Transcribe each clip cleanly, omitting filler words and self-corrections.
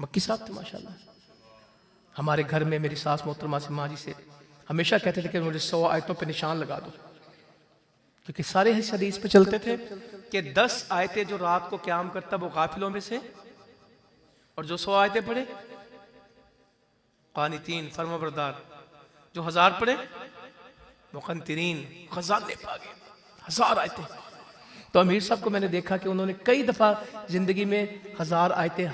مکی صاحب تھے ماشاءاللہ. ہمارے گھر میں میری ساس محترمہ سے ماں جی سے ہمیشہ کہتے تھے کہ مجھے 100 آیتوں پہ نشان لگا دو، کیونکہ سارے حدیث پہ چلتے تھے کہ 10 آیتیں جو رات کو قیام کرتا وہ غافلوں میں سے، اور جو 100 آیتیں پڑھے قانتین فرمانبردار، جو 1000 پڑھے مقنترین خزانے پاگے. 1000 آیتیں. تو امیر صاحب کو میں نے دیکھا کہ انہوں نے کئی دفعہ زندگی میں 1000 آیتیں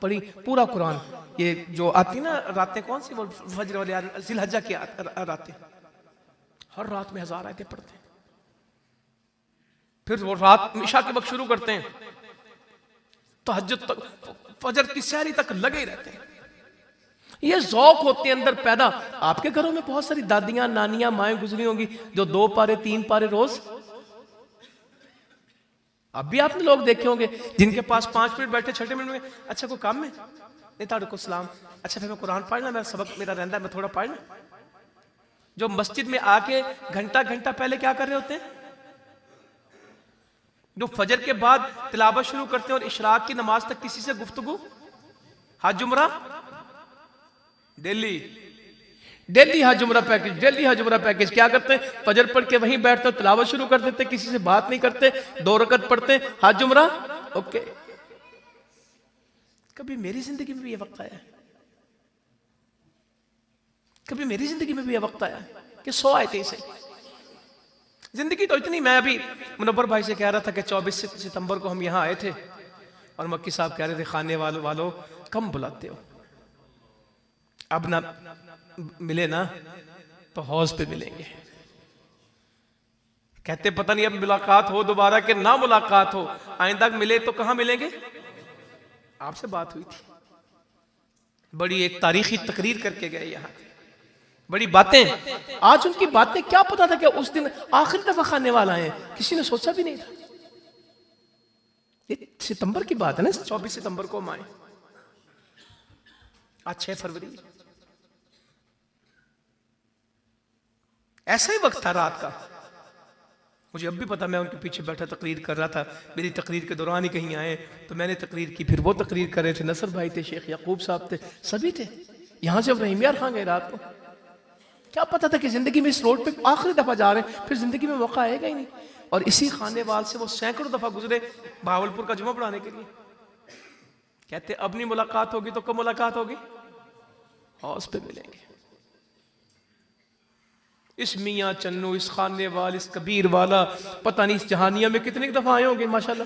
پڑھی، پورا قرآن. یہ جو آتی نا راتیں، کون سی وہ فجر والے ذی الحجہ کی راتیں، ہر رات میں 1000 آیتیں پڑھتے ہیں. پھر وہ رات عشاء کے وقت شروع کرتے ہیں، تہجد تک، فجر کی سحری تک لگے ہی رہتے ہیں. یہ ذوق ہوتے ہیں اندر پیدا. آپ کے گھروں میں بہت ساری دادیاں، نانیاں، مائیں گزری ہوں گی جو 2 پارے 3 پارے روز. اب بھی آپ نے لوگ دیکھے ہوں گے جن کے پاس 5 منٹ بیٹھے 6 منٹ میں اچھا کوئی کام ہے نہیں تاڑے کو سلام، اچھا پھر میں قرآن پڑھنا، میرا سبق میرا رہندا ہے، میں تھوڑا پڑھنا. جو مسجد میں آ کے گھنٹہ پہلے کیا کر رہے ہوتے ہیں، جو فجر کے بعد تلاوت شروع کرتے ہیں اور اشراق کی نماز تک کسی سے گفتگو. حج عمرہ ڈیلی حج عمرہ پیکج، ڈیلی حج عمرہ پیکج. کیا کرتے ہیں، فجر پڑھ کے وہیں بیٹھتے ہیں، تلاوت شروع کر دیتے، کسی سے بات نہیں کرتے، 2 رکعت پڑھتے، حج عمرہ اوکے. کبھی میری زندگی میں بھی یہ وقت آیا ہے، کبھی میری زندگی میں بھی یہ وقت آیا ہے کہ 100 آیتیں سے زندگی تو اتنی. میں ابھی منور بھائی سے کہہ رہا تھا کہ 24 ستمبر کو ہم یہاں آئے تھے اور مکی صاحب کہہ رہے تھے خانے والوں کم بلاتے ہو، اب نہ ملے نا تو حوض پہ ملیں گے. کہتے پتہ نہیں اب ملاقات ہو دوبارہ کہ نہ ملاقات ہو، آئندہ ملے تو کہاں ملیں گے. آپ سے بات ہوئی تھی، بڑی ایک تاریخی تقریر کر کے گئے یہاں، بڑی باتیں. آج ان کی باتیں کیا پتا تھا کہ اس دن آخری دفعہ خانے والا آئے، کسی نے سوچا بھی نہیں تھا. یہ ستمبر کی بات ہے نا، 24 ستمبر کو ہم آئے، آج 6 فروری. ایسا ہی وقت تھا رات کا. مجھے اب بھی پتا، میں ان کے پیچھے بیٹھا تقریر کر رہا تھا، میری تقریر کے دوران ہی کہیں آئے تو میں نے تقریر کی، پھر وہ تقریر کر رہے تھے، نصر بھائی تھے، شیخ یعقوب صاحب تھے، سبھی تھے. یہاں سے اب رحیم یار خان گئے رات کو. کیا پتا تھا کہ زندگی میں اس روڈ پہ آخری دفعہ جا رہے ہیں، پھر زندگی میں موقع آئے گا ہی نہیں. اور اسی خانے وال سے وہ سینکڑوں دفعہ گزرے بہاولپور کا جمعہ پڑھانے کے لیے. کہتے اب نہیں ملاقات ہوگی تو کب ملاقات ہوگی، حوض پہ ملیں گے. اس میاں چنو، اس خانے وال، اس کبیر والا، پتہ نہیں اس جہانیہ میں کتنے دفعہ آئے ہوں گے ماشاءاللہ،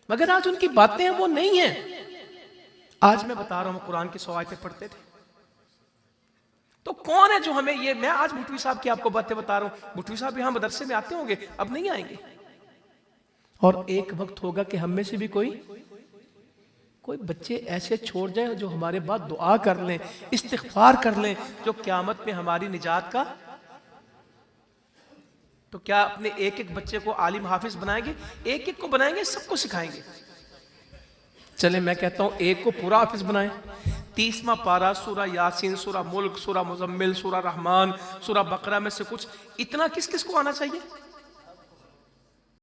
مگر آج ان کی باتیں وہ نہیں ہیں. آج میں بتا رہا ہوں قرآن کی 100 آیتیں پڑھتے تھے. تو کون ہے جو ہمیں یہ، میں آج بھٹوی صاحب کی آپ کو باتیں بتا رہا ہوں، بھٹوی صاحب یہاں مدرسے میں آتے ہوں گے، اب نہیں آئیں گے. اور ایک وقت ہوگا کہ ہم میں سے بھی کوئی بچے ایسے چھوڑ جائیں جو ہمارے بعد دعا کر لیں، استغفار کر لیں، جو قیامت میں ہماری نجات کا. تو کیا اپنے ایک بچے کو عالم حافظ بنائیں گے؟ ایک کو بنائیں گے، سب کو سکھائیں گے. چلے میں کہتا ہوں ایک کو پورا حافظ بنائیں. 30واں پارہ سورہ یاسین، سورہ ملک، سورہ مزمل، سورہ رحمان، سورہ بقرہ میں سے کچھ اتنا کس کو آنا چاہیے؟